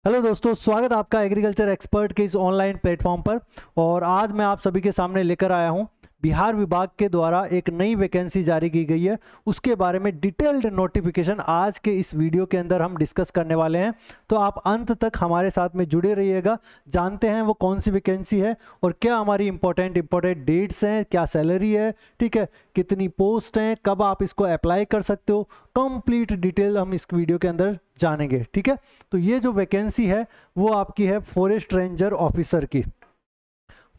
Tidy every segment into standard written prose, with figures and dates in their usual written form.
Hello दोस्तों, स्वागत है आपका एग्रीकल्चर एक्सपर्ट के इस ऑनलाइन प्लेटफॉर्म पर। और आज मैं आप सभी के सामने लेकर आया हूं बिहार विभाग के द्वारा एक नई वैकेंसी जारी की गई है, उसके बारे में डिटेल्ड नोटिफिकेशन आज के इस वीडियो के अंदर हम डिस्कस करने वाले हैं। तो आप अंत तक हमारे साथ में जुड़े रहिएगा, जानते हैं वो कौन सी वैकेंसी है और क्या हमारी इंपॉर्टेंट डेट्स हैं, क्या सैलरी है, ठीक है, कितनी पोस्ट हैं, कब आप इसको अप्लाई कर सकते हो, कंप्लीट डिटेल हम इस वीडियो के अंदर जानेंगे। ठीक है, तो ये जो वैकेंसी है वो आपकी है फॉरेस्ट रेंजर ऑफिसर की।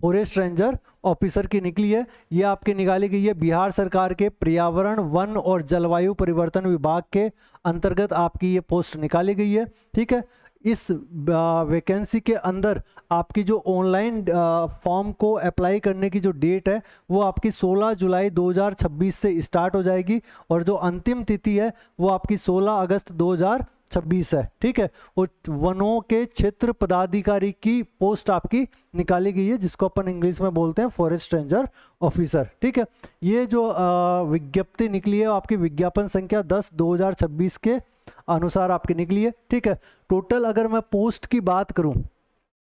फॉरेस्ट रेंजर ऑफिसर की निकली है, ये आपके निकाली गई है बिहार सरकार के पर्यावरण वन और जलवायु परिवर्तन विभाग के अंतर्गत आपकी ये पोस्ट निकाली गई है। ठीक है, इस वैकेंसी के अंदर आपकी जो ऑनलाइन फॉर्म को अप्लाई करने की जो डेट है वो आपकी 16 जुलाई 2026 से स्टार्ट हो जाएगी और जो अंतिम तिथि है वो आपकी 16 अगस्त 2026 है। ठीक है, और वनों के क्षेत्र पदाधिकारी की पोस्ट आपकी निकाली गई है, जिसको अपन इंग्लिश में बोलते हैं फॉरेस्ट रेंजर ऑफिसर। ठीक है, ये जो विज्ञप्ति निकली है आपकी विज्ञापन संख्या 10/2026 के अनुसार आपकी निकली है। ठीक है, टोटल अगर मैं पोस्ट की बात करूं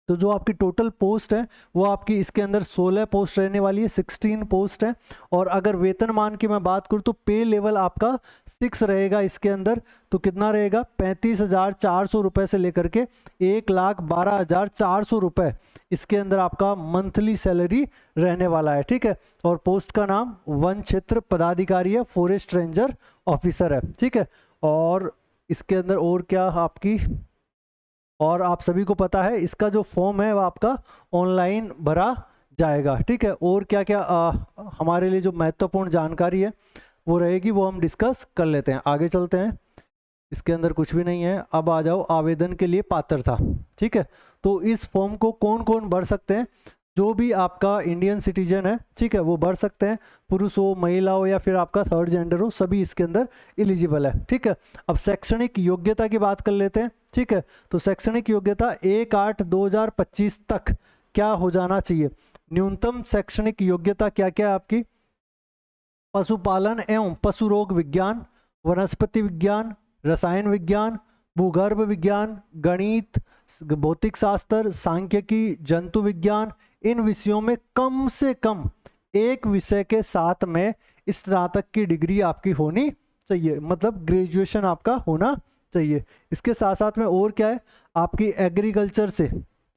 तो जो आपकी टोटल पोस्ट है वो आपकी इसके अंदर 16 पोस्ट रहने वाली है, 16 पोस्ट है। और अगर वेतनमान की मैं बात करूं तो पे लेवल आपका 6 रहेगा इसके अंदर। तो कितना रहेगा, 35,400 रुपये से लेकर के 1,12,400 रुपये इसके अंदर आपका मंथली सैलरी रहने वाला है। ठीक है, और पोस्ट का नाम वन क्षेत्र पदाधिकारी है, फॉरेस्ट रेंजर ऑफिसर है। ठीक है, और इसके अंदर और क्या आपकी, और आप सभी को पता है इसका जो फॉर्म है वो आपका ऑनलाइन भरा जाएगा। ठीक है, और क्या क्या हमारे लिए जो महत्वपूर्ण जानकारी है वो रहेगी वो हम डिस्कस कर लेते हैं। आगे चलते हैं, इसके अंदर कुछ भी नहीं है। अब आ जाओ आवेदन के लिए पात्रता। ठीक है, तो इस फॉर्म को कौन कौन भर सकते हैं, जो भी आपका इंडियन सिटीजन है, ठीक है, वो भर सकते हैं। पुरुष हो, महिला हो या फिर आपका थर्ड जेंडर हो, सभी इसके अंदर एलिजिबल है। ठीक है, अब शैक्षणिक योग्यता की बात कर लेते हैं। ठीक है, तो शैक्षणिक योग्यता 1/8/2025 तक क्या हो जाना चाहिए। न्यूनतम शैक्षणिक योग्यता क्या क्या है आपकी, पशुपालन एवं पशु रोग विज्ञान, वनस्पति विज्ञान, रसायन विज्ञान, भूगर्भ विज्ञान, गणित, भौतिक शास्त्र, सांख्यिकी, जंतु विज्ञान, इन विषयों में कम से कम एक विषय के साथ में स्नातक की डिग्री आपकी होनी चाहिए, मतलब ग्रेजुएशन आपका होना चाहिए। इसके साथ साथ में और क्या है आपकी एग्रीकल्चर से,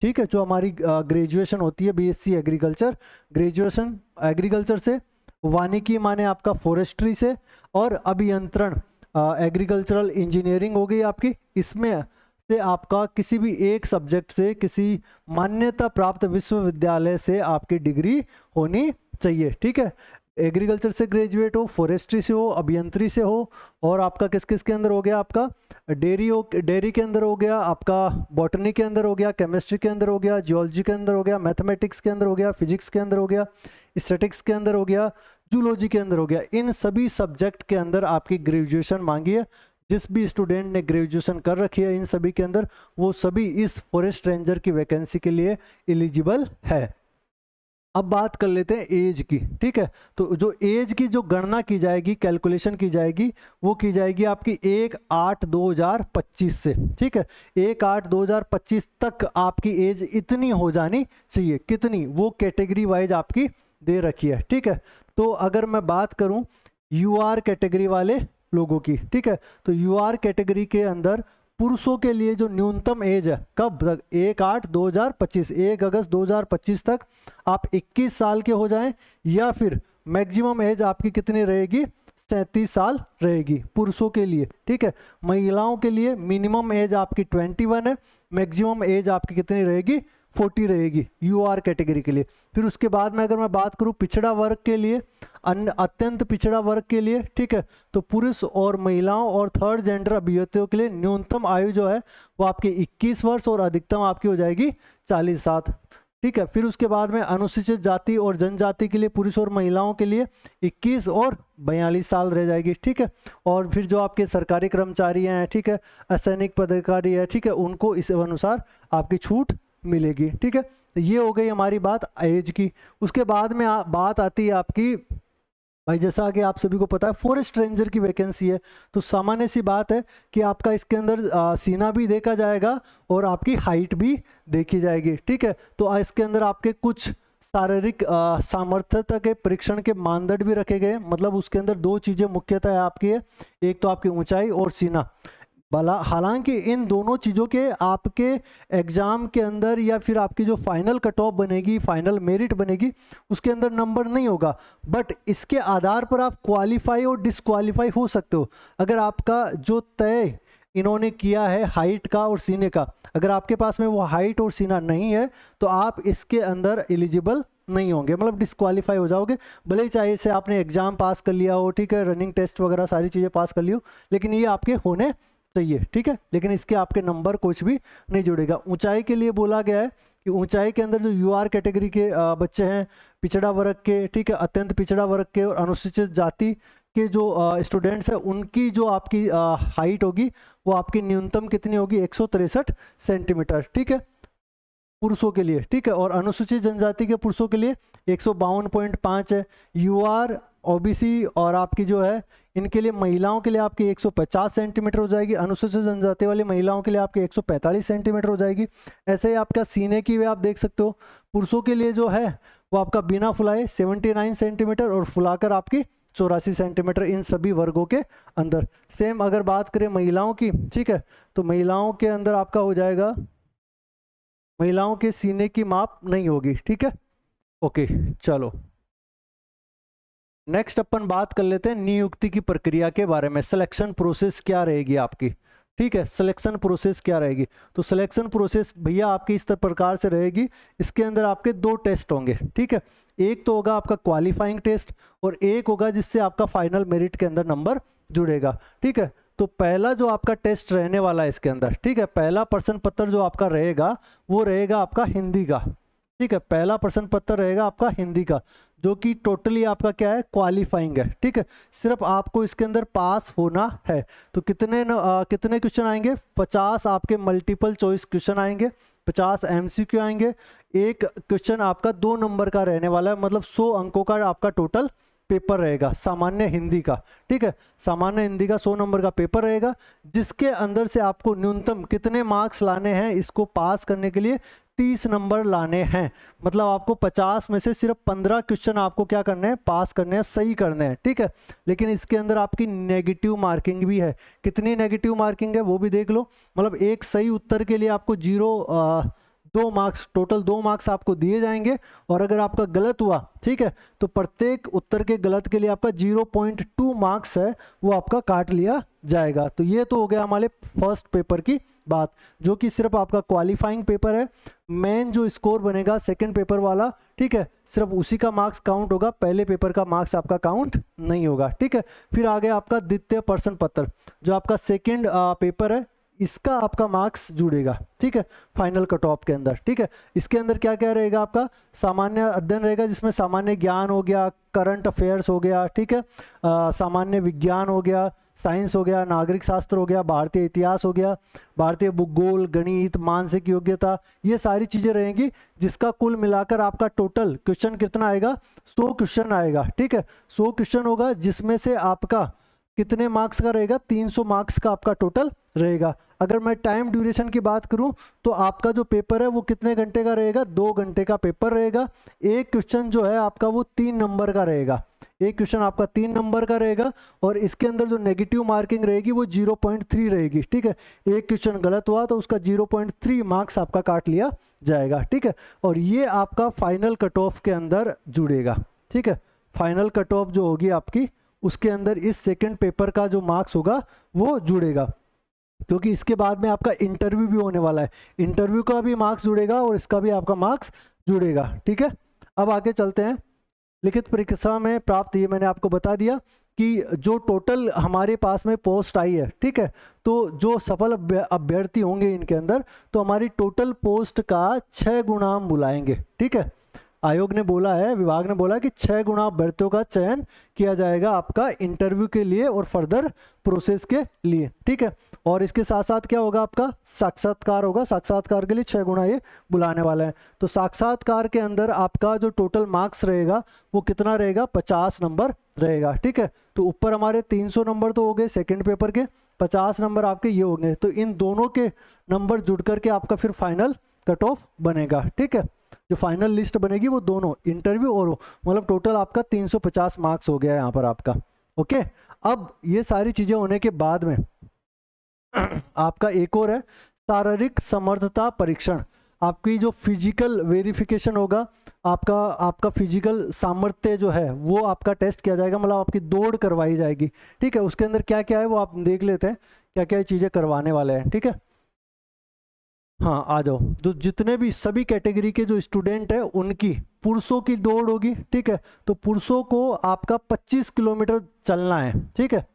ठीक है, जो हमारी ग्रेजुएशन होती है बीएससी एग्रीकल्चर, ग्रेजुएशन एग्रीकल्चर से, वानिकी माने आपका फॉरेस्ट्री से, और अभियंत्रण एग्रीकल्चरल इंजीनियरिंग हो गई आपकी, इसमें से आपका किसी भी एक सब्जेक्ट से किसी मान्यता प्राप्त विश्वविद्यालय से आपकी डिग्री होनी चाहिए। ठीक है, एग्रीकल्चर से ग्रेजुएट हो, फॉरेस्ट्री से हो, अभियंत्री से हो, और आपका किस किस के अंदर हो गया, आपका डेयरी के अंदर हो गया, आपका बॉटनी के अंदर हो गया, केमिस्ट्री के अंदर हो गया, जियोलॉजी के अंदर हो गया, मैथमेटिक्स के अंदर हो गया, फिजिक्स के अंदर हो गया, स्टैटिक्स के अंदर हो गया, जूलॉजी के अंदर हो गया। इन सभी सब्जेक्ट के अंदर आपकी ग्रेजुएशन मांगी है। जिस भी स्टूडेंट ने ग्रेजुएशन कर रखी है इन सभी के अंदर, वो सभी इस फॉरेस्ट रेंजर की वैकेंसी के लिए एलिजिबल है। अब बात कर लेते हैं एज की। ठीक है, तो जो एज की जो गणना की जाएगी, कैलकुलेशन की जाएगी, वो की जाएगी आपकी 1/8/2025 से। ठीक है, 1/8/2025 तक आपकी एज इतनी हो जानी चाहिए। कितनी, वो कैटेगरी वाइज आपकी दे रखी है। ठीक है, तो अगर मैं बात करूं यूआर कैटेगरी वाले लोगों की, ठीक है, तो यूआर कैटेगरी के अंदर पुरुषों के लिए जो न्यूनतम एज है, कब तक, 1/8/2025, 1 अगस्त 2025 तक आप 21 साल के हो जाएं, या फिर मैक्सिमम एज आपकी कितनी रहेगी, 37 साल रहेगी पुरुषों के लिए। ठीक है, महिलाओं के लिए मिनिमम एज आपकी 21 है, मैक्सिमम एज आपकी कितनी रहेगी, 40 रहेगी यूआर कैटेगरी के लिए। फिर उसके बाद में अगर मैं बात करूं पिछड़ा वर्ग के लिए, अत्यंत पिछड़ा वर्ग के लिए, ठीक है, तो पुरुष और महिलाओं और थर्ड जेंडर अभ्यर्थियों के लिए न्यूनतम आयु जो है वो आपकी 21 वर्ष और अधिकतम आपकी हो जाएगी 40 साल। ठीक है, फिर उसके बाद में अनुसूचित जाति और जनजाति के लिए पुरुष और महिलाओं के लिए 21 और 42 साल रह जाएगी। ठीक है, और फिर जो आपके सरकारी कर्मचारी हैं, ठीक है, असैनिक पदाधिकारी है, ठीक है, उनको इस अनुसार आपकी छूट मिलेगी। ठीक है, तो ये हो गई हमारी बात एज की। उसके बाद में बात आती है आपकी भाई जैसा कि आप सभी को पता है फॉरेस्ट रेंजर की वैकेंसी है, तो सामान्य सी बात है कि आपका इसके अंदर सीना भी देखा जाएगा और आपकी हाइट भी देखी जाएगी। ठीक है, तो इसके अंदर आपके कुछ शारीरिक सामर्थ्यता के परीक्षण के मानदंड भी रखे गए। मतलब उसके अंदर दो चीज़ें मुख्यतः आपकी है, एक तो आपकी ऊंचाई और सीना। हालांकि इन दोनों चीज़ों के आपके एग्ज़ाम के अंदर या फिर आपकी जो फाइनल कट ऑफ बनेगी, फाइनल मेरिट बनेगी, उसके अंदर नंबर नहीं होगा, बट इसके आधार पर आप क्वालिफाई और डिसक्वालीफाई हो सकते हो। अगर आपका जो तय इन्होंने किया है हाइट का और सीने का, अगर आपके पास में वो हाइट और सीना नहीं है तो आप इसके अंदर एलिजिबल नहीं होंगे, मतलब डिसक्वालीफाई हो जाओगे। भले ही चाहे से आपने एग्जाम पास कर लिया हो, ठीक है, रनिंग टेस्ट वगैरह सारी चीज़ें पास कर ली हो, लेकिन ये आपके होने चाहिए। ठीक है, लेकिन इसके आपके नंबर कुछ भी नहीं जुड़ेगा। ऊंचाई के लिए बोला गया है कि ऊंचाई के अंदर जो यूआर कैटेगरी के बच्चे हैं, पिछड़ा वर्ग के, ठीक है, अत्यंत पिछड़ा वर्ग के और अनुसूचित जाति के जो स्टूडेंट्स हैं, उनकी जो आपकी हाइट होगी वो आपकी न्यूनतम कितनी होगी, 163 सेंटीमीटर। ठीक है, पुरुषों के लिए। ठीक है, और अनुसूचित जनजाति के पुरुषों के लिए 152.5 है। यूआर, ओबीसी और आपकी जो है इनके लिए महिलाओं के लिए आपकी 150 सेंटीमीटर हो जाएगी। अनुसूचित जनजाति वाली महिलाओं के लिए आपकी 145 सेंटीमीटर हो जाएगी। ऐसे ही आपका सीने की वे आप देख सकते हो, पुरुषों के लिए जो है वो आपका बिना फुलाए 79 सेंटीमीटर और फुलाकर आपकी 84 सेंटीमीटर, इन सभी वर्गों के अंदर। सेम अगर बात करें महिलाओं की, ठीक है, तो महिलाओं के अंदर आपका हो जाएगा, महिलाओं के सीने की माप नहीं होगी। ठीक है, ओके, चलो नेक्स्ट अपन बात कर लेते हैं नियुक्ति की प्रक्रिया के बारे में। सिलेक्शन प्रोसेस क्या रहेगी आपकी। ठीक है, सिलेक्शन प्रोसेस क्या रहेगी, तो सिलेक्शन प्रोसेस भैया आपकी इस प्रकार से रहेगी। इसके अंदर आपके दो टेस्ट होंगे। ठीक है, एक तो होगा आपका क्वालिफाइंग टेस्ट और एक होगा जिससे आपका फाइनल मेरिट के अंदर नंबर जुड़ेगा। ठीक है, तो पहला जो आपका टेस्ट रहने वाला है इसके अंदर, ठीक है, पहला प्रश्न पत्र जो आपका रहेगा वो रहेगा आपका हिंदी का। ठीक है, पहला प्रश्न पत्र रहेगा आपका हिंदी का, जो कि टोटली आपका क्या है, क्वालिफाइंग है। ठीक है, सिर्फ आपको इसके अंदर पास होना है। तो कितने क्वेश्चन आएंगे, 50 आपके मल्टीपल चॉइस क्वेश्चन आएंगे, 50 एमसीक्यू आएंगे। एक क्वेश्चन आपका 2 नंबर का रहने वाला है, मतलब 100 अंकों का आपका टोटल पेपर रहेगा सामान्य हिंदी का। ठीक है, सामान्य हिंदी का 100 नंबर का पेपर रहेगा, जिसके अंदर से आपको न्यूनतम कितने मार्क्स लाने हैं, इसको पास करने के लिए 30 नंबर लाने हैं। मतलब आपको 50 में से सिर्फ 15 क्वेश्चन आपको क्या करने हैं, पास करने हैं, सही करने हैं। ठीक है, लेकिन इसके अंदर आपकी नेगेटिव मार्किंग भी है। कितनी नेगेटिव मार्किंग है वो भी देख लो। मतलब एक सही उत्तर के लिए आपको 2 मार्क्स, टोटल 2 मार्क्स आपको दिए जाएंगे, और अगर आपका गलत हुआ, ठीक है, तो प्रत्येक उत्तर के गलत के लिए आपका 0.2 मार्क्स है वो आपका काट लिया जाएगा। तो ये तो हो गया हमारे फर्स्ट पेपर की बात, जो कि सिर्फ आपका क्वालिफाइंग पेपर है। मेन जो स्कोर बनेगा सेकंड पेपर वाला, ठीक है, सिर्फ उसी का मार्क्स काउंट होगा, पहले पेपर का मार्क्स आपका काउंट नहीं होगा। ठीक है, फिर आ गया आपका द्वितीय प्रश्न पत्र, जो आपका सेकंड पेपर है, इसका आपका मार्क्स जुड़ेगा। ठीक है, फाइनल कट ऑफ के अंदर। ठीक है, इसके अंदर क्या क्या रहेगा, आपका सामान्य अध्ययन रहेगा, जिसमें सामान्य ज्ञान हो गया, करंट अफेयर्स हो गया, ठीक है, सामान्य विज्ञान हो गया, साइंस हो गया, नागरिक शास्त्र हो गया, भारतीय इतिहास हो गया, भारतीय भूगोल, गणित, मानसिक योग्यता, ये सारी चीज़ें रहेंगी, जिसका कुल मिलाकर आपका टोटल क्वेश्चन कितना आएगा, 100 क्वेश्चन आएगा। ठीक है, 100 क्वेश्चन होगा, जिसमें से आपका कितने मार्क्स का रहेगा, 300 मार्क्स का आपका टोटल रहेगा। अगर मैं टाइम ड्यूरेशन की बात करूं तो आपका जो पेपर है वो कितने घंटे का रहेगा, 2 घंटे का पेपर रहेगा। एक क्वेश्चन जो है आपका वो 3 नंबर का रहेगा, एक क्वेश्चन आपका 3 नंबर का रहेगा, और इसके अंदर जो नेगेटिव मार्किंग रहेगी वो 0.3 रहेगी। ठीक है, एक क्वेश्चन गलत हुआ तो उसका 0.3 मार्क्स आपका काट लिया जाएगा। ठीक है, और ये आपका फाइनल कट ऑफ के अंदर जुड़ेगा। ठीक है, फाइनल कट ऑफ जो होगी आपकी, उसके अंदर इस सेकंड पेपर का जो मार्क्स होगा वो जुड़ेगा, क्योंकि इसके बाद में आपका इंटरव्यू भी होने वाला है, इंटरव्यू का भी मार्क्स जुड़ेगा और इसका भी आपका मार्क्स जुड़ेगा। ठीक है, अब आगे चलते हैं। लिखित परीक्षा में प्राप्त, ये मैंने आपको बता दिया कि जो टोटल हमारे पास में पोस्ट आई है, ठीक है, तो जो सफल अभ्यर्थी होंगे इनके अंदर, तो हमारी टोटल पोस्ट का 6 गुना हम बुलाएंगे। ठीक है, आयोग ने बोला है, विभाग ने बोला कि 6 गुना अभ्यर्थियों का चयन किया जाएगा आपका इंटरव्यू के लिए और फर्दर प्रोसेस के लिए, ठीक है। और इसके साथ साथ क्या होगा, आपका साक्षात्कार होगा, साक्षात्कार के लिए 6 गुना ये बुलाने वाला है। तो साक्षात्कार के अंदर आपका जो टोटल मार्क्स रहेगा वो कितना रहेगा, 50 नंबर रहेगा, ठीक है। तो ऊपर हमारे 300 नंबर तो हो गए सेकेंड पेपर के, 50 नंबर आपके ये होंगे। तो इन दोनों के नंबर जुड़ करके आपका फिर फाइनल कट ऑफ बनेगा, ठीक है। जो फाइनल लिस्ट बनेगी वो दोनों इंटरव्यू और मतलब टोटल आपका 350 मार्क्स हो गया है यहाँ पर आपका, ओके। अब ये सारी चीजें होने के बाद में आपका एक और है शारीरिक समर्थता परीक्षण। आपकी जो फिजिकल वेरिफिकेशन होगा, आपका फिजिकल सामर्थ्य जो है वो आपका टेस्ट किया जाएगा, मतलब आपकी दौड़ करवाई जाएगी, ठीक है। उसके अंदर क्या क्या है वो आप देख लेते हैं, क्या क्या चीज़ें करवाने वाले हैं, ठीक है। हाँ आ जाओ, जो जितने भी सभी कैटेगरी के जो स्टूडेंट है उनकी पुरुषों की दौड़ होगी, ठीक है। तो पुरुषों को आपका 25 किलोमीटर चलना है, ठीक है।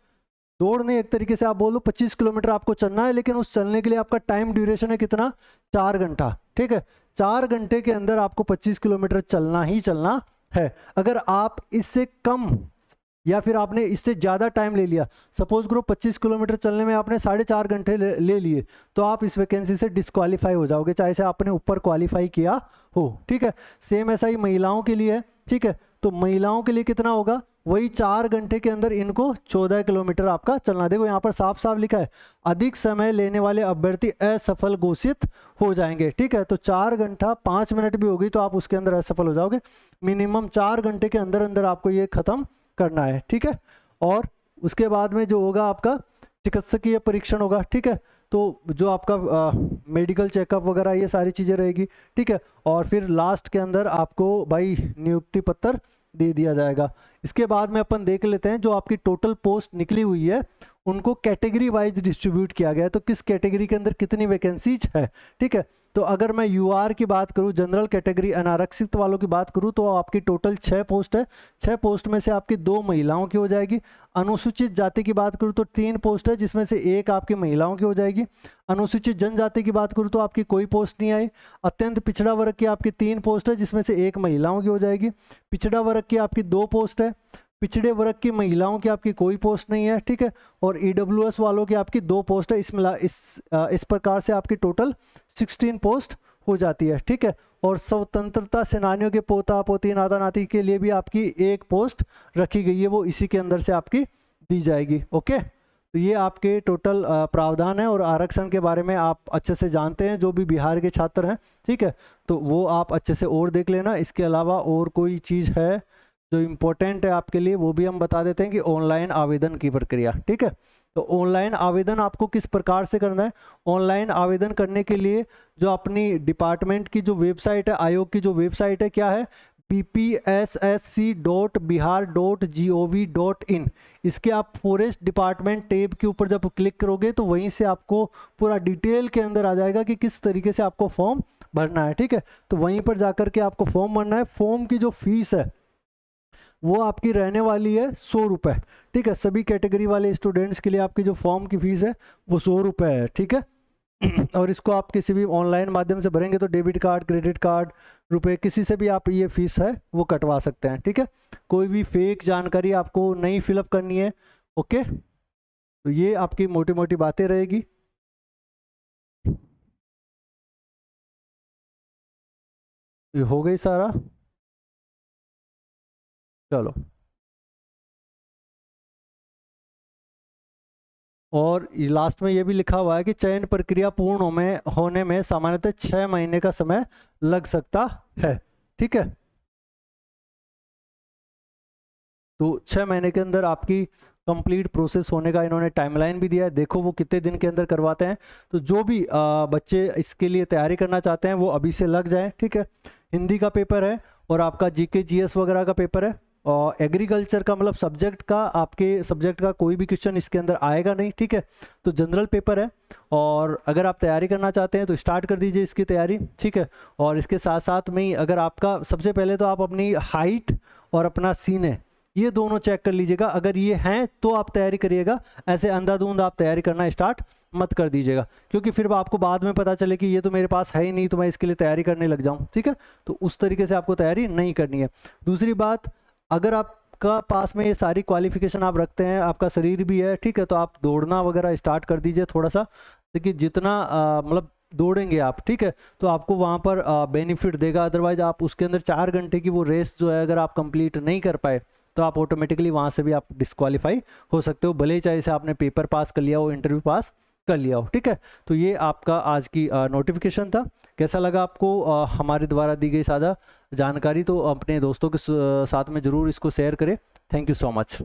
दौड़ नहीं, एक तरीके से आप बोलो 25 किलोमीटर आपको चलना है, लेकिन उस चलने के लिए आपका टाइम ड्यूरेशन है कितना, 4 घंटा, ठीक है। 4 घंटे के अंदर आपको 25 किलोमीटर चलना ही चलना है। अगर आप इससे कम या फिर आपने इससे ज़्यादा टाइम ले लिया, सपोज करो 25 किलोमीटर चलने में आपने 4.5 घंटे ले लिए, तो आप इस वैकेंसी से डिस्क्वालीफाई हो जाओगे, चाहे से आपने ऊपर क्वालिफाई किया हो, ठीक है। सेम ऐसा ही महिलाओं के लिए है, ठीक है। तो महिलाओं के लिए कितना होगा, वही 4 घंटे के अंदर इनको 14 किलोमीटर आपका चलना। देखो यहाँ पर साफ साफ लिखा है, अधिक समय लेने वाले अभ्यर्थी असफल घोषित हो जाएंगे, ठीक है। तो 4 घंटा 5 मिनट भी होगी तो आप उसके अंदर असफल हो जाओगे। मिनिमम 4 घंटे के अंदर अंदर आपको ये खत्म करना है, ठीक है। और उसके बाद में जो होगा आपका चिकित्सकीय परीक्षण होगा, ठीक है। तो जो आपका मेडिकल चेकअप वगैरह ये सारी चीज़ें रहेगी, ठीक है। और फिर लास्ट के अंदर आपको भाई नियुक्ति पत्र दे दिया जाएगा। इसके बाद में अपन देख लेते हैं जो आपकी टोटल पोस्ट निकली हुई है उनको कैटेगरी वाइज डिस्ट्रीब्यूट किया गया है, तो किस कैटेगरी के अंदर कितनी वैकेंसीज है, ठीक है। तो अगर मैं यूआर की बात करूं, जनरल कैटेगरी अनारक्षित वालों की बात करूं, तो आपकी टोटल 6 पोस्ट है। 6 पोस्ट में से आपकी 2 महिलाओं की हो जाएगी। अनुसूचित जाति की बात करूं तो 3 पोस्ट है, जिसमें से 1 आपकी महिलाओं की हो जाएगी। अनुसूचित जनजाति की बात करूं तो आपकी कोई पोस्ट नहीं आई। अत्यंत पिछड़ा वर्ग की आपकी 3 पोस्ट है, जिसमें से 1 महिलाओं की हो जाएगी। पिछड़ा वर्ग की आपकी 2 पोस्ट है। पिछड़े वर्ग की महिलाओं की आपकी कोई पोस्ट नहीं है, ठीक है। और ईडब्ल्यूएस वालों की आपकी 2 पोस्ट है। इस प्रकार से आपकी टोटल 16 पोस्ट हो जाती है, ठीक है। और स्वतंत्रता सेनानियों के पोता पोती नाता नाती के लिए भी आपकी 1 पोस्ट रखी गई है, वो इसी के अंदर से आपकी दी जाएगी, ओके। तो ये आपके टोटल प्रावधान है और आरक्षण के बारे में आप अच्छे से जानते हैं जो भी बिहार के छात्र हैं, ठीक है। तो वो आप अच्छे से और देख लेना। इसके अलावा और कोई चीज़ है जो इम्पोर्टेंट है आपके लिए वो भी हम बता देते हैं कि ऑनलाइन आवेदन की प्रक्रिया, ठीक है। तो ऑनलाइन आवेदन आपको किस प्रकार से करना है, ऑनलाइन आवेदन करने के लिए जो अपनी डिपार्टमेंट की जो वेबसाइट है, आयोग की जो वेबसाइट है, क्या है, bpssc.bihar.gov.in। इसके आप फॉरेस्ट डिपार्टमेंट टैब के ऊपर जब क्लिक करोगे तो वहीं से आपको पूरा डिटेल के अंदर आ जाएगा कि किस तरीके से आपको फॉर्म भरना है, ठीक है। तो वहीं पर जाकर के आपको फॉर्म भरना है। फॉर्म की जो फीस है वो आपकी रहने वाली है 100 रुपये, ठीक है। सभी कैटेगरी वाले स्टूडेंट्स के लिए आपकी जो फॉर्म की फीस है वो 100 रुपये है, ठीक है। और इसको आप किसी भी ऑनलाइन माध्यम से भरेंगे तो डेबिट कार्ड, क्रेडिट कार्ड, रुपए किसी से भी आप ये फीस है वो कटवा सकते हैं, ठीक है। कोई भी फेक जानकारी आपको नहीं फिलअप करनी है, ओके। तो ये आपकी मोटी मोटी बातें रहेगी। ये हो गई सारा, चलो। और लास्ट में ये भी लिखा हुआ है कि चयन प्रक्रिया पूर्ण होने में सामान्यतः 6 महीने का समय लग सकता है, ठीक है। तो 6 महीने के अंदर आपकी कंप्लीट प्रोसेस होने का इन्होंने टाइमलाइन भी दिया है। देखो वो कितने दिन के अंदर करवाते हैं। तो जो भी बच्चे इसके लिए तैयारी करना चाहते हैं वो अभी से लग जाएं, ठीक है। हिंदी का पेपर है और आपका जीके जीएस वगैरह का पेपर है। और एग्रीकल्चर का मतलब सब्जेक्ट का, आपके सब्जेक्ट का कोई भी क्वेश्चन इसके अंदर आएगा नहीं, ठीक है। तो जनरल पेपर है और अगर आप तैयारी करना चाहते हैं तो स्टार्ट कर दीजिए इसकी तैयारी, ठीक है। और इसके साथ साथ में ही अगर आपका सबसे पहले तो आप अपनी हाइट और अपना सीने ये दोनों चेक कर लीजिएगा। अगर ये हैं तो आप तैयारी करिएगा, ऐसे अंधाधुंध आप तैयारी करना स्टार्ट मत कर दीजिएगा, क्योंकि फिर आपको बाद में पता चले कि ये तो मेरे पास है ही नहीं तो मैं इसके लिए तैयारी करने लग जाऊं, ठीक है। तो उस तरीके से आपको तैयारी नहीं करनी है। दूसरी बात, अगर आपका पास में ये सारी क्वालिफिकेशन आप रखते हैं, आपका शरीर भी है, ठीक है, तो आप दौड़ना वगैरह स्टार्ट कर दीजिए थोड़ा सा। देखिए जितना मतलब दौड़ेंगे आप, ठीक है, तो आपको वहाँ पर बेनिफिट देगा। अदरवाइज आप उसके अंदर 4 घंटे की वो रेस जो है अगर आप कंप्लीट नहीं कर पाए तो आप ऑटोमेटिकली वहाँ से भी आप डिस्क्वालीफाई हो सकते हो, भले ही चाहे से आपने पेपर पास कर लिया हो, इंटरव्यू पास कर लिया हो, ठीक है। तो ये आपका आज की नोटिफिकेशन था। कैसा लगा आपको हमारे द्वारा दी गई साझा जानकारी? तो अपने दोस्तों के साथ में ज़रूर इसको शेयर करें। Thank you so much.